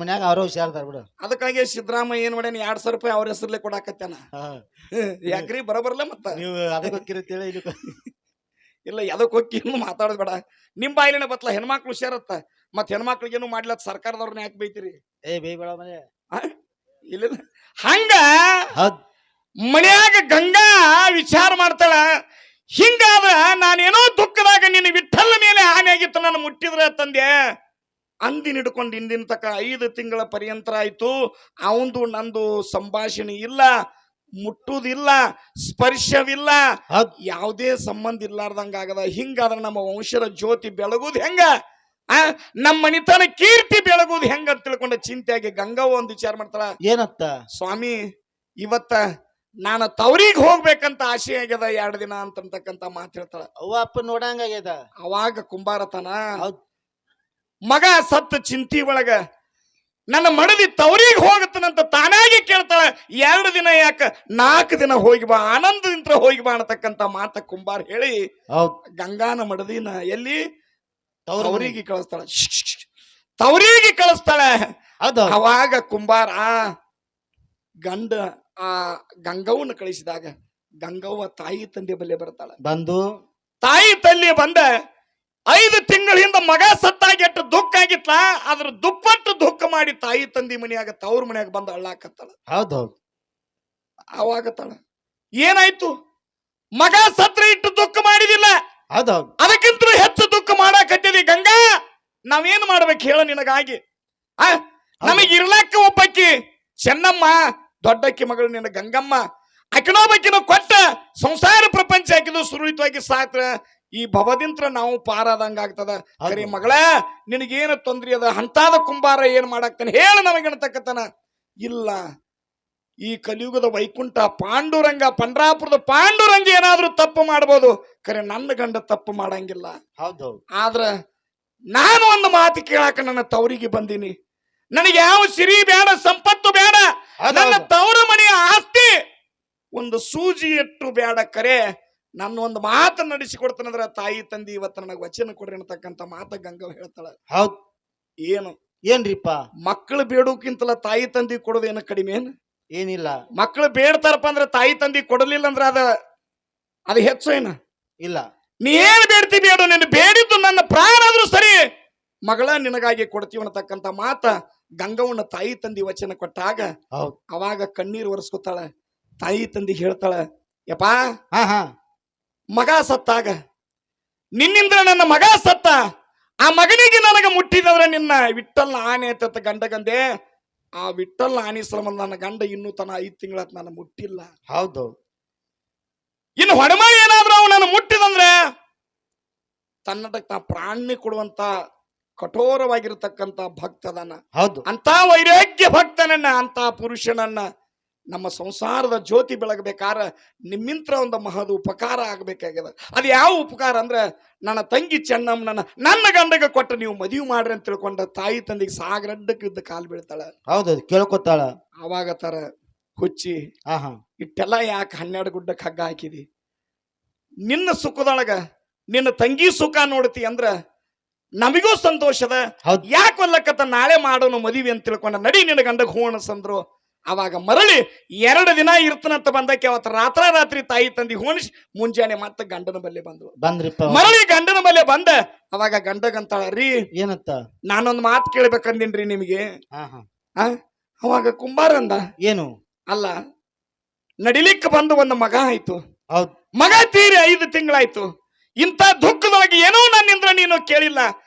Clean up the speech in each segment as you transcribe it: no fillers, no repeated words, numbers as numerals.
ಮನ್ಯಾಗ ಅವ್ರ ಹುಷಾರ್ದಾರ ಬಿಡು. ಅದಕ್ಕಾಗಿ ಸಿದ್ದರಾಮಯ್ಯ ಏನ್ ಮಾಡ್ಯಾನ 2,000 ರೂಪಾಯಿ ಅವ್ರ ಹೆಸರ್ಲೆ ಕೊಡಾಕತ್ತಾನ. ಯಾಕ್ರಿ ಬರಬರಲ್ಲ ಮತ್ತ ನೀವು ಅದಕ್ಕೆ ಹೋಗಿರತ್ತೇಳಿ ಇದಕ್ಕೆ ಇಲ್ಲ ಎದಕ್ ಹೋಗಿ ಮಾತಾಡೋದ್ ಬೇಡ. ನಿಮ್ ಬಾಯಿಲೇನೆ ಬತ್ತಲ್ಲ ಹೆಣ್ಮಕ್ಳು ಹುಷಾರತ್ತ ಮತ್ ಹೆಣ್ಮಕ್ಳಿಗೇನು ಮಾಡ್ಲತ್ ಸರ್ಕಾರದವ್ರನ್ನ ಯಾಕೆ ಬೈತೀರಿ? ಬೇಯ್ಬೇಡ ಮನೆ ಇಲ್ಲ ಹಂಗ ಹೌದ್ ಮನ್ಯಾಗ ಗಂಗಾ ವಿಚಾರ ಮಾಡ್ತಾಳ. ಹಿಂಗಾದ್ರ ನಾನೇನೋ ದುಃಖದಾಗ ನಿನ್ನ ವಿಠಲ್ಲ ಮೇಲೆ ಹಾನಿ ಆಗಿತ್ತು ನಾನು ಮುಟ್ಟಿದ್ರೆ ತಂದೆ ಅಂದಿನ ಹಿಡ್ಕೊಂಡು ಇಂದಿನ ತಕ 5 ತಿಂಗಳ ಪರ್ಯಂತರ ಆಯ್ತು. ಅವಂದು ನಂದು ಸಂಭಾಷಣೆ ಇಲ್ಲ, ಮುಟ್ಟುದಿಲ್ಲ, ಸ್ಪರ್ಶವಿಲ್ಲ, ಯಾವುದೇ ಸಂಬಂಧ ಇರ್ಲಾರ್ದಂಗ ಆಗದ. ಹಿಂಗಾದ್ರೆ ನಮ್ಮ ವಂಶದ ಜ್ಯೋತಿ ಬೆಳಗುದು ಹೆಂಗ, ನಮ್ಮ ಮನಿತನ ಕೀರ್ತಿ ಬೆಳಗುದು ಹೆಂಗ ಅಂತ ತಿಳ್ಕೊಂಡ ಚಿಂತೆಯಾಗಿ ಗಂಗವ್ವ ಒಂದು ವಿಚಾರ ಮಾಡ್ತಾಳ. ಏನತ್ತ? ಸ್ವಾಮಿ ಇವತ್ತ ನಾನು ತವರಿಗೆ ಹೋಗ್ಬೇಕಂತ ಆಸೆ ಆಗ್ಯದ 2 ದಿನ ಅಂತಕ್ಕಂತ ಮಾತು ಹೇಳ್ತಾಳ. ಅವ್ವ ಅಪ್ಪ ನೋಡಂಗ ಆಗ್ಯದ. ಅವಾಗ ಕುಂಬಾರತನ ಮಗ ಸತ್ತ ಚಿಂತಿ ಒಳಗ ನನ್ನ ಮಡದಿ ತವರಿಗೆ ಹೋಗತ್ತನಂತ ತಾನಾಗಿ ಕೇಳ್ತಾಳ. 2 ದಿನ ಯಾಕ 4 ದಿನ ಹೋಗಿ ಬಾ, ಆನಂದದಿಂದ ಹೋಗಿ ಬಾ ಅನ್ನತಕ್ಕಂತ ಮಾತ ಕುಂಬಾರ ಹೇಳಿ ಗಂಗಾನ ಮಡದಿನ ಎಲ್ಲಿ ತವರಿಗೆ ಕಳಿಸ್ತಾಳ. ತವರಿಗೆ ಕಳಿಸ್ತಾಳ. ಅವಾಗ ಕುಂಬಾರ ಗಂಡ ಆ ಗಂಗವ್ವನ ಕಳಿಸಿದಾಗ ಗಂಗವ್ವ ತಾಯಿ ತಂದೆ ಬಲ್ಲೆ ಬರ್ತಾಳ. ಬಂದು ತಾಯಿ ತಲ್ಲಿ ಬಂದ 5 ತಿಂಗಳಿಂದ ಮಗ ಸತ್ತಾಗಿ ಎಷ್ಟು ದುಃಖ ಆಗಿತ್ಲ ಅದ್ರ ದುಪ್ಪಟ್ಟು ದುಃಖ ಮಾಡಿ ತಾಯಿ ತಂದಿ ಮನೆಯಾಗ ತವ್ರ ಮನೆಯಾಗ ಬಂದ ಅಳ್ಳಾಕತ್ತಾಳ. ಹೌದೌದು. ಅವಾಗತ್ತಾಳ ಏನಾಯ್ತು, ಮಗ ಸತ್ರ ಇಟ್ಟು ದುಃಖ ಮಾಡಿದಿಲ್ಲ, ಹೌದೌದು, ಅದಕ್ಕಿಂತ ಹೆಚ್ಚು ದುಃಖ ಮಾಡಾಕತ್ತಿದಿ ಗಂಗಾ. ನಾವೇನ್ ಮಾಡ್ಬೇಕು ಹೇಳ ನಿನಗಾಗಿ? ನಮಗ್ ಇರ್ಲಕ್ಕ ಒಬ್ಬಕ್ಕಿ ಚೆನ್ನಮ್ಮ ದೊಡ್ಡಕ್ಕಿ ಮಗಳು ನಿನ್ನ ಗಂಗಮ್ಮ, ಅಕಿನೊಬ್ಬಕಿನ ಕೊಟ್ಟ ಸಂಸಾರ ಪ್ರಪಂಚ ಹಾಕಿದು ಸುರಳಿತವಾಗಿ ಸಾತ್ರ ಈ ಭವದಿಂತ್ರ ನಾವು ಪಾರಾದಂಗ ಆಗ್ತದ. ಸರಿ ಮಗಳ ನಿನಗೇನು ತೊಂದ್ರೆ ಅದ, ಅಂತಾದ ಕುಂಬಾರ ಏನ್ ಮಾಡಾಕ್ತಾನೆ ಹೇಳ ನಮಗಣತಕ್ಕತನ. ಇಲ್ಲ ಈ ಕಲಿಯುಗದ ವೈಕುಂಠ ಪಾಂಡುರಂಗ ಪಂಡ್ರಾಪುರದ ಪಾಂಡುರಂಗ ಏನಾದ್ರೂ ತಪ್ಪು ಮಾಡ್ಬೋದು, ಖರೆ ನನ್ನ ಗಂಡ ತಪ್ಪು ಮಾಡಂಗಿಲ್ಲ. ಹೌದೌದು. ಆದ್ರ ನಾನು ಒಂದು ಮಾತು ಕೇಳಾಕ ನನ್ನ ತವರಿಗೆ ಬಂದೀನಿ. ನನಗೆ ಯಾವ ಸಿರಿ ಬೇಡ, ಸಂಪತ್ತು ಬೇಡ, ನನ್ನ ತವರ ಮನೆಯ ಆಸ್ತಿ ಒಂದು ಸೂಜಿ ಎಟ್ಟು ಬೇಡ, ಕರೆ ನನ್ನ ಒಂದು ಮಾತು ನಡೆಸಿಕೊಡ್ತಾನಂದ್ರ ತಾಯಿ ತಂದಿ ಇವತ್ತು ನನಗೆ ವಚನ ಕೊಡ್ರಿ ಅನ್ನತಕ್ಕಂತ ಮಾತ ಗಂಗವ್ವ ಹೇಳ್ತಾಳ. ಹೌದ್. ಏನು ಏನ್ರಿಪ್ಪ? ಮಕ್ಕಳು ಬೇಡೋಕ್ಕಿಂತಲ ತಾಯಿ ತಂದಿ ಕೊಡೋದೇನು ಕಡಿಮೆ ಏನ್? ಏನಿಲ್ಲ. ಮಕ್ಕಳು ಬೇಡ್ತಾರಪ್ಪ ಅಂದ್ರೆ ತಾಯಿ ತಂದಿ ಕೊಡಲಿಲ್ಲ ಅಂದ್ರೆ ಅದು ಹೆಚ್ಚು ಏನ ಇಲ್ಲ. ನೀ ಏನ್ ಬೇಡ್ತಿ ಬೇಡ, ನೀನು ಬೇಡಿದ್ದು ನನ್ನ ಪ್ರಾಣ ಆದ್ರೂ ಸರಿ ಮಗಳ ನಿನಗಾಗಿ ಕೊಡ್ತೀವಿ ಅನ್ನತಕ್ಕಂತ ಮಾತ ಗಂಗವ್ವನ ತಾಯಿ ತಂದಿ ವಚನ ಕೊಟ್ಟಾಗ ಅವಾಗ ಕಣ್ಣೀರು ಒರೆಸ್ಕೊತಾಳ. ತಾಯಿ ತಂದಿ ಹೇಳ್ತಾಳ, ಯಪ್ಪಾ ಮಗ ಸತ್ತಾಗ ನಿನ್ನಿಂದ ನನ್ನ ಮಗ ಸತ್ತ, ಆ ಮಗನಿಗೆ ನನಗೆ ಮುಟ್ಟಿದವ್ರೆ ನಿನ್ನ ವಿಠಲ್ನ ಆನೆ ಅಂತ ಗಂಡಗಂದೆ. ಆ ವಿಠಲ್ನ ಆನೆ ಸಂಬಂಧ ನನ್ನ ಗಂಡ ಇನ್ನೂ ತನ 5 ತಿಂಗಳ ನಾನು ಮುಟ್ಟಿಲ್ಲ. ಹೌದು. ಇನ್ನು ಹೊಡಮಳಿ ಏನಾದ್ರೂ ಅವ್ ನಾನು ಮುಟ್ಟಿದಂದ್ರೆ ತನ್ನದಕ್ಕೆ ನಾ ಪ್ರಾಣಿ ಕೊಡುವಂತ ಕಠೋರವಾಗಿರತಕ್ಕಂತ ಭಕ್ತದನ್ನ. ಹೌದು. ಅಂತ ವೈರಾಗ್ಯ ಭಕ್ತನನ್ನ, ಅಂತ ಪುರುಷನನ್ನ ನಮ್ಮ ಸಂಸಾರದ ಜ್ಯೋತಿ ಬೆಳಗಬೇಕಾರ ನಿಮ್ಮಿಂತ್ರ ಒಂದು ಮಹದ ಉಪಕಾರ ಆಗ್ಬೇಕಾಗ್ಯದ. ಅದು ಯಾವ ಉಪಕಾರ ಅಂದ್ರೆ ನನ್ನ ತಂಗಿ ಚೆನ್ನಮ್ಮನ ನನ್ನ ಗಂಡಗೆ ಕೊಟ್ಟು ನೀವು ಮದುವೆ ಮಾಡ್ರಿ ಅಂತ ತಿಳ್ಕೊಂಡ ತಾಯಿ ತಂದಿಗೆ ಸಾಗರಡ್ಡಕ್ಕೆ ಇದ್ದ ಕಾಲು ಬೀಳ್ತಾಳ. ಹೌದೌದು, ಕೇಳ್ಕೊತಾಳ. ಅವಾಗ ತರ ಹುಚ್ಚಿ ಇಟ್ಟೆಲ್ಲ ಯಾಕೆ 12 ಗುಡ್ಡಕ್ಕೆ ಹಗ್ಗ ಹಾಕಿದಿ? ನಿನ್ನ ಸುಖದೊಳಗ ನಿನ್ನ ತಂಗಿ ಸುಖ ನೋಡ್ತಿ ಅಂದ್ರ ನಮಗೂ ಸಂತೋಷದ. ಯಾಕೆ ಒಲ್ಲಕತ್ತ ನಾಳೆ ಮಾಡೋನು ಮದುವೆ ಅಂತ ತಿಳ್ಕೊಂಡ ನಡಿ ನಿನ್ನ ಗಂಡಗೆ ಹೂ ಅನಸಂದ್ರು. ಅವಾಗ ಮರಳಿ 2 ದಿನ ಇರ್ತನಂತ ಬಂದಕ್ಕೆ ಅವತ್ತು ರಾತ್ರಿ ತಾಯಿ ತಂದಿ ಹೋಣಿಸಿ ಮುಂಜಾನೆ ಮತ್ತೆ ಗಂಡನ ಬಲ್ಲೆ ಬಂದ್ರಿಪ್ಪ. ಮರಳಿ ಗಂಡನ ಬಲ್ಲೆ ಬಂದ ಅವಾಗ ಗಂಡಗಂತಾಳ, ರೀ ಏನಂತ ನಾನೊಂದು ಮಾತು ಕೇಳ್ಬೇಕಂದಿನ್ರಿ ನಿಮಗೆ. ಅವಾಗ ಕುಂಬಾರ ಅಂದ, ಏನು? ಅಲ್ಲ ನಡಿಲಿಕ್ಕೆ ಬಂದು ಒಂದು ಮಗ ಆಯ್ತು, ಮಗ ತೀರಿ 5 ತಿಂಗಳಾಯ್ತು, ಇಂಥ ದುಃಖದೊಳಗೆ ಏನೋ ನನ್ನಿಂದ ನೀನು ಕೇಳಿಲ್ಲ.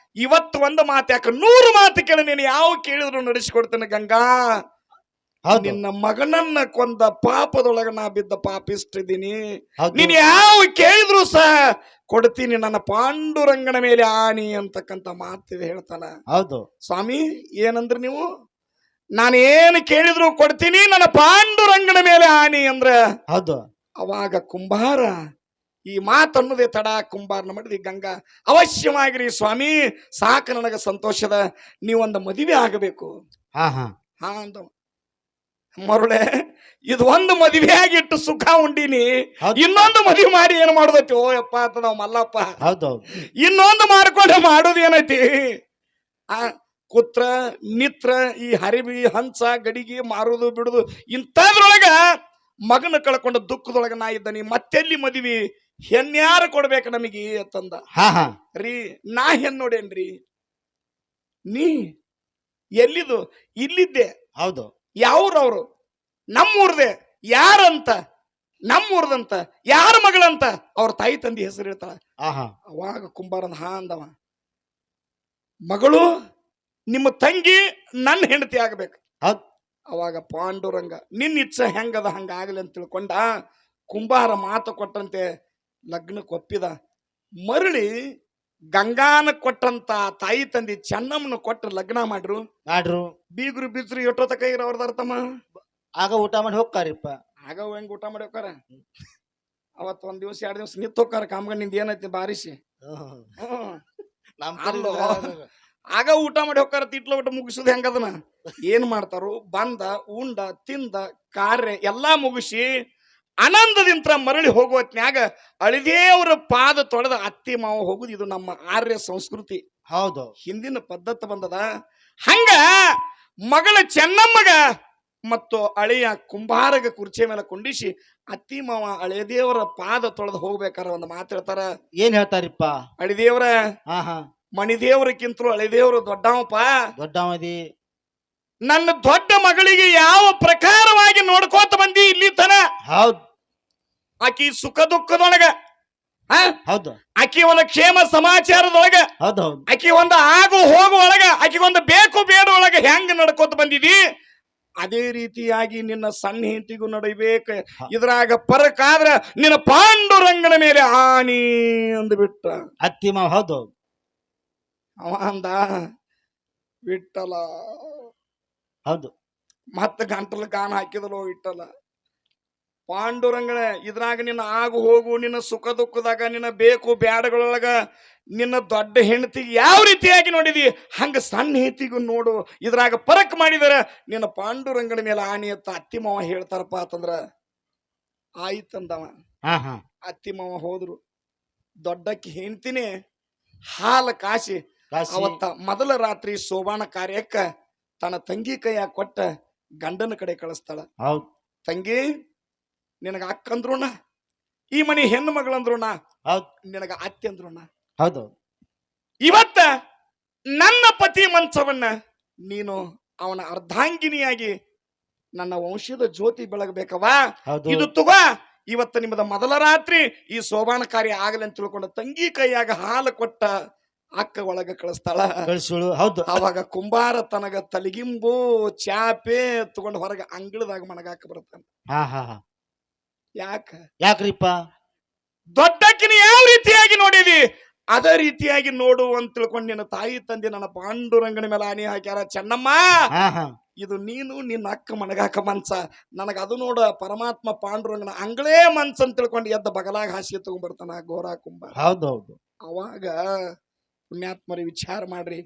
ಇವತ್ತು ಒಂದು ಮಾತು ಯಾಕೆ 100 ಮಾತು ಕೇಳಿ ನೀನು ಯಾವ ಕೇಳಿದ್ರು ನಡೆಸಿಕೊಡ್ತೇನೆ ಗಂಗಾ. ನಿನ್ನ ಮಗನನ್ನ ಕೊಂದ ಪಾಪದೊಳಗ ನಾ ಬಿದ್ದ ಪಾಪಿಸ್ತಿದ್ದೀನಿ. ನೀನ್ ಯಾವ ಕೇಳಿದ್ರು ಸಹ ಕೊಡ್ತೀನಿ, ನನ್ನ ಪಾಂಡುರಂಗನ ಮೇಲೆ ಆನಿ ಅಂತಕ್ಕಂತ ಮಾತು ಹೇಳ್ತಾನ. ಹೌದು ಸ್ವಾಮಿ, ಏನಂದ್ರಿ ನೀವು? ನಾನೇನು ಕೇಳಿದ್ರು ಕೊಡ್ತೀನಿ, ನನ್ನ ಪಾಂಡುರಂಗನ ಮೇಲೆ ಆನಿ ಅಂದ್ರ. ಹೌದು. ಅವಾಗ ಕುಂಬಾರ ಈ ಮಾತನ್ನೋದೇ ತಡ ಕುಂಬಾರನ ಮಾಡಿದಿ ಗಂಗಾ ಅವಶ್ಯವಾಗಿರಿ ಸ್ವಾಮಿ, ಸಾಕು ನನಗ ಸಂತೋಷದ, ನೀವೊಂದು ಮದುವೆ ಆಗಬೇಕು. ಅಂದ ಮರುಳೆ, ಇದು ಒಂದು ಮದುವೆ ಆಗಿಟ್ಟು ಸುಖ ಉಂಡಿನಿ, ಇನ್ನೊಂದು ಮದುವೆ ಮಾಡಿ ಏನು ಮಾಡೋದೈತಿ? ಓ ಯಪ್ಪ ಅಂತ ನಾವ್ ಮಲ್ಲಪ್ಪ ಇನ್ನೊಂದು ಮಾಡ್ಕೊಂಡು ಮಾಡೋದು ಏನೈತಿ? ಕುತ್ರ ನಿತ್ರ ಈ ಹರಿಬಿ ಹಂಸ ಗಡಿಗೆ ಮಾರುದು ಬಿಡುದು ಇಂಥದ್ರೊಳಗ ಮಗನ ಕಳ್ಕೊಂಡ ದುಃಖದೊಳಗ ನಾ ಇದ್ದಾನಿ ಮತ್ತೆಲ್ಲಿ ಮದುವೆ ಹೆಣ್ಯಾರು ಕೊಡ್ಬೇಕು ನಮಗೆ ಅಂತಂದ. ಹಾ ಹಾ ರೀ ನಾ ಹೆಣ್ ನೋಡೇನ್ರಿ, ನೀ ಎಲ್ಲಿದು? ಇಲ್ಲಿದ್ದೆ. ಹೌದು. ಯಾವ್ರವ್ರು? ನಮ್ಮೂರ್ದೆ. ಯಾರಂತ? ನಮ್ಮೂರ್ದಂತ. ಯಾರ ಮಗಳಂತ? ಅವ್ರ ತಾಯಿ ತಂದಿ ಹೆಸರು ಇರ್ತಾಳ. ಆಹಾ ಅವಾಗ ಕುಂಬಾರನ್ ಹಾ ಅಂದವ, ಮಗಳು ನಿಮ್ಮ ತಂಗಿ ನನ್ನ ಹೆಂಡತಿ ಆಗ್ಬೇಕು. ಹೌದ್. ಅವಾಗ ಪಾಂಡುರಂಗ ನಿನ್ನ ಇಚ್ಛೆ ಹೆಂಗದ ಹಂಗಾಗಲಿ ಅಂತ ತಿಳ್ಕೊಂಡ ಕುಂಬಾರ ಮಾತು ಕೊಟ್ಟಂತೆ ಲಗ್ನಕ್ಕೆ ಒಪ್ಪಿದ. ಮರಳಿ ಗಂಗಾನ ಕೊಟ್ಟಂತ ತಾಯಿ ತಂದಿ ಚೆನ್ನಮ್ಮನ ಕೊಟ್ಟು ಲಗ್ನ ಮಾಡ್ರು. ಬೀಗ್ರು ಬಿಜ್ರು ಎಷ್ಟೊತ್ತ ಇರ ಅವ್ರದಾರ ತಮ್ಮ. ಆಗ ಊಟ ಮಾಡಿ ಹೋಗ್ತಾರಿಪ್ಪ. ಆಗ ಹೆಂಗ್ ಊಟ ಮಾಡಿ ಹೋಗ್ತಾರ? ಅವತ್ ಒಂದ್ ದಿವ್ಸ 2 ದಿವ್ಸ ನಿಂತ್ ಹೋಗ್ತಾರ. ಕಾಮಗ ನಿಂದ ಏನೈತಿ ಬಾರಿಸಿ ಆಗ ಊಟ ಮಾಡಿ ಹೋಗ್ತಾರ. ತಿಟ್ಲ ಊಟ ಮುಗಿಸುದು ಹೆಂಗದನ ಏನ್ ಮಾಡ್ತಾರು? ಬಂದ ಉಂಡ ತಿಂದ ಕಾರ್ಯ ಎಲ್ಲಾ ಮುಗಿಸಿ ಆನಂದದಿಂದ ಮರಳಿ ಹೋಗುವತ್ನ್ಯಾಗ ಅಳಿದೇವ್ರ ಪಾದ ತೊಳೆದ ಅತ್ತಿ ಮಾವ ಹೋಗುದು ಇದು ನಮ್ಮ ಆರ್ಯ ಸಂಸ್ಕೃತಿ. ಹೌದು, ಹಿಂದಿನ ಪದ್ಧತಿ ಬಂದದ. ಹಂಗ ಮಗಳ ಚೆನ್ನಮ್ಮಗ ಮತ್ತು ಅಳಿಯ ಕುಂಬಾರಗ ಕುರ್ಚಿ ಮೇಲೆ ಕುಂಡಿಸಿ ಅತ್ತಿ ಮಾವ ಅಳಿದೇವರ ಪಾದ ತೊಳೆದು ಹೋಗ್ಬೇಕಾರ ಒಂದು ಮಾತು ಹೇಳ್ತಾರ. ಏನ್ ಹೇಳ್ತಾರಿಪ್ಪ? ಅಳಿದೇವ್ರ ಮಣಿದೇವ್ರಕ್ಕಿಂತಲೂ ಅಳಿದೇವ್ರು ದೊಡ್ಡವಪ್ಪ. ದೊಡ್ಡವದಿ. ನನ್ನ ದೊಡ್ಡ ಮಗಳಿಗೆ ಯಾವ ಪ್ರಕಾರವಾಗಿ ನೋಡ್ಕೋತ ಬಂದಿ ಇಲ್ಲಿ ತನ. ಹೌದ್. ಆಕಿ ಸುಖ ದುಃಖದೊಳಗ, ಹೌದು, ಆಕಿ ಒಂದು ಕ್ಷೇಮ ಸಮಾಚಾರದೊಳಗ, ಹೌದು, ಆಕಿ ಒಂದು ಆಗು ಹೋಗು ಒಳಗ, ಆಕಿ ಒಂದು ಬೇಕು ಬೇಡ ಒಳಗ ಹೆಂಗ ನಡ್ಕೋತ ಬಂದಿದಿ ಅದೇ ರೀತಿಯಾಗಿ ನಿನ್ನ ಸಣ್ಣ ಹೆಂಡತಿಗೂ ನಡೀಬೇಕ. ಇದ್ರಾಗ ಪರಕಾದ್ರ ನಿನ್ನ ಪಾಂಡುರಂಗನ ಮೇಲೆ ಆನಿ ಅಂದ್ಬಿಟ್ಟ ಅತ್ತಿ ಮಾವ. ಹೌದು. ಅವ ಅಂದ ವಿಠಲ. ಹೌದು. ಮತ್ತ ಗಂಟಲ ಗಾನ ಹಾಕಿದಲು ವಿಠಲ. ಪಾಂಡುರಂಗನ ಇದ್ರಾಗ ನಿನ್ನ ಆಗು ಹೋಗು, ನಿನ್ನ ಸುಖ ದುಃಖದಾಗ, ನಿನ್ನ ಬೇಕು ಬ್ಯಾಡಗಳೊಳಗ ನಿನ್ನ ದೊಡ್ಡ ಹೆಂಡತಿಗೆ ಯಾವ ರೀತಿಯಾಗಿ ನೋಡಿದಿ ಹಂಗ ಸಣ್ಣ ಹೆಂಡತಿಗೂ ನೋಡು. ಇದ್ರಾಗ ಪರಕ್ ಮಾಡಿದಾರ ನಿನ್ನ ಪಾಂಡುರಂಗನ ಮೇಲೆ ಆಣಿ ಅಂತ ಅತ್ತಿ ಮಾವ ಹೇಳ್ತಾರಪ್ಪ ಅಂತಂದ್ರ ಆಯ್ತಂದವ. ಅತ್ತಿ ಮಾವ ಹೋದ್ರು. ದೊಡ್ಡಕ್ಕಿ ಹೆಂಡ್ತಿನೇ ಹಾಲ ಕಾಸಿ ಅವತ್ತ ಮೊದಲ ರಾತ್ರಿ ಸೋಬಾನ ಕಾರ್ಯಕ್ಕ ತನ್ನ ತಂಗಿ ಕೈಯಾಗ ಕೊಟ್ಟ ಗಂಡನ ಕಡೆ ಕಳಿಸ್ತಾಳ. ತಂಗಿ ನಿನಗ ಅಕ್ಕಂದ್ರುಣ, ಈ ಮನಿ ಹೆಣ್ಣು ಮಗಳಂದ್ರುಣ, ನಿನಗ ಅತ್ತಿ ಅಂದ್ರುಣ. ಹೌದು. ಇವತ್ತ ನನ್ನ ಪತಿ ಮಂಚವನ್ನ ನೀನು ಅವನ ಅರ್ಧಾಂಗಿನಿಯಾಗಿ ನನ್ನ ವಂಶದ ಜ್ಯೋತಿ ಬೆಳಗಬೇಕವಾ. ಇದು ತಗೋ, ಇವತ್ತ ನಿಮ್ಮದ ಮೊದಲ ರಾತ್ರಿ ಈ ಸೋಬಾನ ಕಾರ್ಯ ಆಗಲಿ ಅಂತ ತಿಳ್ಕೊಂಡ ತಂಗಿ ಕೈಯಾಗ ಹಾಲು ಕೊಟ್ಟ ಅಕ್ಕ ಒಳಗ ಕಳಿಸ್ತಾಳ. ಹೌದು. ಅವಾಗ ಕುಂಬಾರ ತನಗ ತಲಿಗಿಂಬು ಚಾಪೆ ತಗೊಂಡು ಹೊರಗ ಅಂಗಳದಾಗ ಮಣಗಾಕ ಬರ್ತಾನ. ಯಾಕ್ರಿಪ್ಪ? ದೊಡ್ಡಕ್ಕಿನ ಯಾವ ರೀತಿಯಾಗಿ ನೋಡಿದಿ ಅದೇ ರೀತಿಯಾಗಿ ನೋಡು ಅಂತ ತಿಳ್ಕೊಂಡು ನಿನ್ನ ತಾಯಿ ತಂದೆ ನನ್ನ ಪಾಂಡುರಂಗನ ಮೇಲೆ ಆನಿ ಹಾಕ್ಯಾರ. ಚೆನ್ನಮ್ಮ, ಇದು ನೀನು ನಿನ್ನ ಅಕ್ಕ ಮಣಗಾಕ ಮನ್ಸ, ನನಗ ಅದು ನೋಡ ಪರಮಾತ್ಮ ಪಾಂಡುರಂಗನ ಅಂಗಳೇ ಮನ್ಸ ಅಂತ ತಿಳ್ಕೊಂಡು ಎದ್ದ ಬಗಲಾಗ ಹಾಸಿಗೆ ತಗೊಂಡ್ಬರ್ತಾನ ಗೋರಾ ಕುಂಬಾರ. ಹೌದೌದು. ಅವಾಗ ಪುಣ್ಯಾತ್ಮರಿ ವಿಚಾರ ಮಾಡ್ರಿ.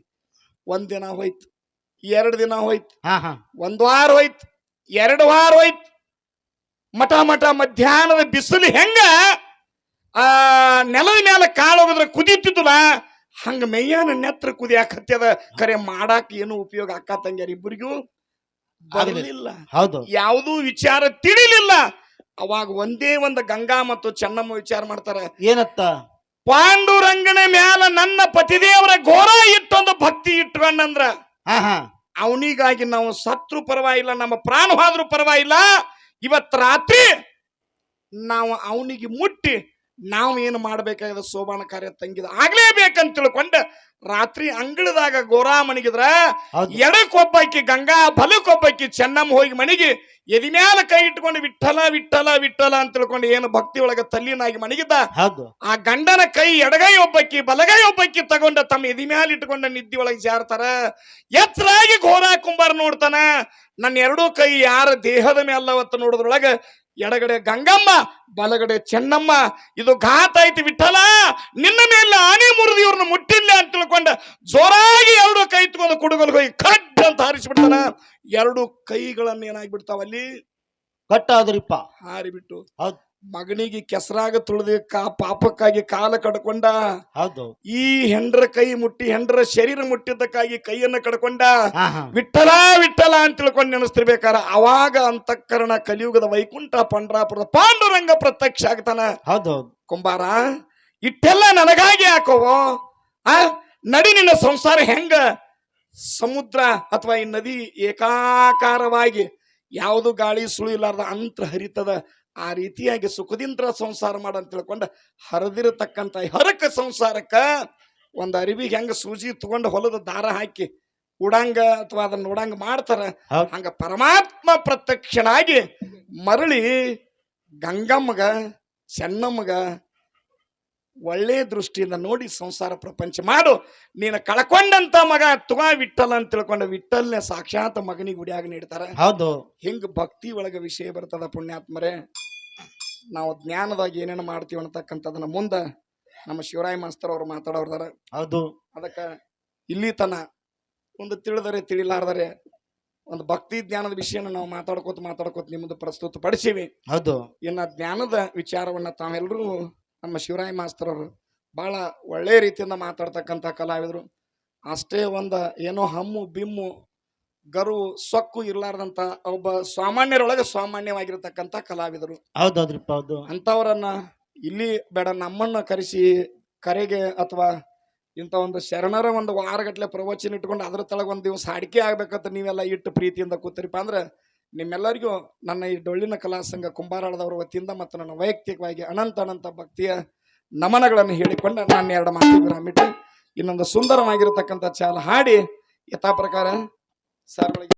1 ದಿನ ಹೋಯ್ತು, 2 ದಿನ ಹೋಯ್ತು, 1 ವಾರ ಹೋಯ್ತು, 2 ವಾರ ಹೋಯ್ತು. ಮಠ ಮಧ್ಯಾಹ್ನದ ಬಿಸಿಲು ಹೆಂಗ ನೆಲದ ಮೇಲೆ ಕಾಳೋಗದ್ರ ಕುದೀತಿದ್ದುಲ ಹಂಗ ಮೇಯ್ಯಾನ ನೆತ್ರ ಕುದಿಯಾಕತ್ಯದ. ಕರೆ ಮಾಡಾಕ ಏನು ಉಪಯೋಗ ಅಕ್ಕ ತಂಗಿಯರ್ ಇಬ್ಬರಿಗೂ ಬರಲಿಲ್ಲ. ಯಾವುದೂ ವಿಚಾರ ತಿಳಿಲಿಲ್ಲ. ಅವಾಗ ಒಂದೇ ಒಂದು ಗಂಗಾ ಮತ್ತು ಚೆನ್ನಮ್ಮ ವಿಚಾರ ಮಾಡ್ತಾರ. ಏನತ್ತ? ಪಾಂಡುರಂಗನ ಮ್ಯಾಲ ನನ್ನ ಪತಿದೇವರ ಘೋರ ಇಟ್ಟೊಂದು ಭಕ್ತಿ ಇಟ್ಕೊಂಡಂದ್ರ ಅವನಿಗಾಗಿ ನಾವು ಸತ್ರು ಪರವಾಗಿಲ್ಲ, ನಮ್ಮ ಪ್ರಾಣ ಹೋದ್ರೂ ಪರವಾಗಿಲ್ಲ, ಇವತ್ತು ರಾತ್ರಿ ನಾವು ಅವನಿಗೆ ಮುಟ್ಟಿ ನಾವು ಏನು ಮಾಡ್ಬೇಕಾಗಿದೆ ಸೋಬಾನ ಕಾರ್ಯ ತಂಗಿದ ಆಗ್ಲೇಬೇಕಂತ ತಿಳ್ಕೊಂಡ ರಾತ್ರಿ ಅಂಗಳದಾಗ ಗೋರಾ ಮಣಿಗಿದ್ರ ಎಡಕ್ಕೊಬ್ಬಾಕಿ ಗಂಗಾ, ಬಲಕ್ಕೊಬ್ಬಾಕಿ ಚೆನ್ನಮ್ಮ ಹೋಗಿ ಮಣಿಗಿ ಎದಿ ಮ್ಯಾಲ ಕೈ ಇಟ್ಕೊಂಡು ವಿಠಲ ವಿಠಲ ವಿಠಲ ಅಂತ ತಿಳ್ಕೊಂಡು ಏನು ಭಕ್ತಿ ಒಳಗ ತಲ್ಲಿನಾಗಿ ಮಣಿಗಿದ್ದ. ಆ ಗಂಡನ ಕೈ ಎಡಗೈ ಒಬ್ಬಕ್ಕಿ ಬಲಗೈ ಒಬ್ಬಕ್ಕಿ ತಗೊಂಡ ತಮ್ಮ ಎದಿ ಮ್ಯಾಲ ಇಟ್ಕೊಂಡ ನಿದ್ದಿ ಒಳಗೆ ಜಾರ್ತಾರ. ಎತ್ತರಾಗಿ ಘೋರಾ ಕುಂಬಾರ ನೋಡ್ತಾನ. ನನ್ನ 2 ಕೈ ಯಾರ ದೇಹದ ಮೇಲವತ್ತು ನೋಡಿದ್ರೊಳಗ ಎಡಗಡೆ ಗಂಗಮ್ಮ, ಬಲಗಡೆ ಚೆನ್ನಮ್ಮ. ಇದು ಘಾತ ಐತಿ ವಿಠಲ, ನಿನ್ನ ಮೇಲೆ ಆನೆ ಮುರಿದು ಇವ್ರನ್ನ ಮುಟ್ಟಿಲ್ಲ ಅಂತ ತಿಳ್ಕೊಂಡ ಜೋರಾಗಿ 2 ಕೈ ತಗೊಂಡು ಕುಡುಗಲ್ ಹೋಗಿ ಕಡ್ ಅಂತ ಹಾರಿಸ್ಬಿಡ್ತಾನ. 2 ಕೈಗಳನ್ನ ಏನಾಗ್ಬಿಡ್ತಾವ ಅಲ್ಲಿ ಕಟ್ಟಾದ್ರಿಪ್ಪ, ಹಾರಿಬಿಟ್ಟು ಮಗನಿಗೆ ಕೆಸರಾಗ ತುಳಿದು ಪಾಪಕ್ಕಾಗಿ ಕಾಲ ಕಡ್ಕೊಂಡ. ಹೌದು. ಈ ಹೆಂಡ್ರ ಕೈ ಮುಟ್ಟಿ ಹೆಂಡ್ರ ಶರೀರ ಮುಟ್ಟಿದ್ದಕ್ಕಾಗಿ ಕೈಯನ್ನ ಕಡ್ಕೊಂಡ. ಹಾ ಹಾ ವಿಠಲ ವಿಠಲ ಅಂತ ತಿಳ್ಕೊಂಡು ನೆನೆಸ್ತಿರ್ಬೇಕಾರ ಅವಾಗ ಅಂತಃಕರಣ ಕಲಿಯುಗದ ವೈಕುಂಠ ಪಂಡ್ರಾಪುರದ ಪಾಂಡುರಂಗ ಪ್ರತ್ಯಕ್ಷ ಆಗ್ತಾನ. ಹೌದು ಹೌದು. ಕುಂಬಾರ ಇಟ್ಟೆಲ್ಲ ನನಗಾಗಿ ಹಾಕೋವೋ ಆ ನಡಿ ನಿನ್ನ ಸಂಸಾರ ಹೆಂಗ ಸಮುದ್ರ ಅಥವಾ ಈ ನದಿ ಏಕಾಕಾರವಾಗಿ ಯಾವುದು ಗಾಳಿ ಸುಳು ಇಲ್ಲಾರ್ದ ಅಂತ್ರ ಹರಿತದ ಆ ರೀತಿಯಾಗಿ ಸುಖದಿಂದ ಸಂಸಾರ ಮಾಡಂತ ತಿಳ್ಕೊಂಡ ಹರಿದಿರತಕ್ಕಂತ ಹರಕ ಸಂಸಾರಕ್ಕ ಒಂದ್ ಅರಿವಿಗೆ ಹೆಂಗ ಸೂಜಿ ತಗೊಂಡು ಹೊಲದ ದಾರ ಹಾಕಿ ಉಡಂಗ ಅಥವಾ ಅದನ್ನ ನೋಡಂಗ ಮಾಡ್ತಾರ. ಹೌದ್. ಹಂಗ ಪರಮಾತ್ಮ ಪ್ರತ್ಯಕ್ಷನಾಗಿ ಮರಳಿ ಗಂಗಮ್ಮಗ ಚೆನ್ನಮ್ಮಗ ಒಳ್ಳೆ ದೃಷ್ಟಿಯಿಂದ ನೋಡಿ ಸಂಸಾರ ಪ್ರಪಂಚ ಮಾಡು. ನೀನು ಕಳ್ಕೊಂಡಂತ ಮಗ ತುಗಾ ವಿಠಲ ಅಂತ ತಿಳ್ಕೊಂಡ ವಿಠಲ್ನ ಸಾಕ್ಷಾತ್ ಮಗನಿಗೆ ಗುಡಿಯಾಗ ನೀಡ್ತಾರ. ಹೌದು. ಹಿಂಗ ಭಕ್ತಿ ಒಳಗ ವಿಷಯ ಬರ್ತದ ಪುಣ್ಯಾತ್ಮರೇ. ನಾವು ಜ್ಞಾನದಾಗ ಏನೇನು ಮಾಡ್ತೀವಿ ಅನ್ನತಕ್ಕಂಥದನ್ನ ಮುಂದ ನಮ್ಮ ಶಿವರಾಯ ಮಾಸ್ತರ್ ಅವ್ರು ಮಾತಾಡೋರ್ದಾರ. ಹೌದು. ಅದಕ್ಕ ಇಲ್ಲಿ ತನ ಒಂದು ತಿಳಿದರೆ ತಿಳಿಲಾರ್ದರೆ ಒಂದು ಭಕ್ತಿ ಜ್ಞಾನದ ವಿಷಯನ ನಾವು ಮಾತಾಡ್ಕೋತ ನಿಮ್ಮದು ಪ್ರಸ್ತುತ ಪಡಿಸೀವಿ. ಹೌದು. ಇನ್ನ ಜ್ಞಾನದ ವಿಚಾರವನ್ನ ತಾವೆಲ್ಲರೂ ನಮ್ಮ ಶಿವರಾಯ ಮಾಸ್ತರ್ ಅವರು ಬಹಳ ಒಳ್ಳೆ ರೀತಿಯಿಂದ ಮಾತಾಡ್ತಕ್ಕಂಥ ಕಲಾವಿದರು. ಅಷ್ಟೇ ಏನೋ ಹಮ್ಮು ಬಿಮ್ಮು ಗರು ಸೊಕ್ಕು ಇರ್ಲಾರ್ದಂತ ಒಬ್ಬ ಸಾಮಾನ್ಯರೊಳಗೆ ಸಾಮಾನ್ಯವಾಗಿರ್ತಕ್ಕಂಥ ಕಲಾವಿದರು. ಹೌದೌದ್ರಿಪ್ಪ. ಹೌದು. ಅಂತವರನ್ನ ಇಲ್ಲಿ ಬೇಡ ನಮ್ಮನ್ನ ಕರೆಸಿ ಕರೆಗೆ ಅಥವಾ ಇಂಥ ಒಂದು ಶರಣರ ಒಂದು ವಾರಗಟ್ಲೆ ಪ್ರವಚನ ಇಟ್ಕೊಂಡು ಅದ್ರ ತಳಗ ಒಂದು ದಿವಸ ಅಡಿಕೆ ಆಗ್ಬೇಕಂತ ನೀವೆಲ್ಲ ಇಟ್ಟು ಪ್ರೀತಿಯಿಂದ ಕೂತಿರಿಪ್ಪ ಅಂದ್ರೆ ನಿಮ್ಮೆಲ್ಲರಿಗೂ ನನ್ನ ಈ ಡೊಳ್ಳಿನ ಕಲಾ ಸಂಘ ಕುಂಬಾರಾಳದವರ ವತಿಯಿಂದ ಮತ್ತು ನನ್ನ ವೈಯಕ್ತಿಕವಾಗಿ ಅನಂತ ಭಕ್ತಿಯ ನಮನಗಳನ್ನು ಹೇಳಿಕೊಂಡು ನಾನು 2 ಮಾತು ವಿರಾಮಿಟ್ಟು ಇನ್ನೊಂದು ಸುಂದರವಾಗಿರತಕ್ಕಂಥ ಚಾಲ ಹಾಡಿ ಯಥಾ ಪ್ರಕಾರ ಸಾರ್ವಜನಿಕ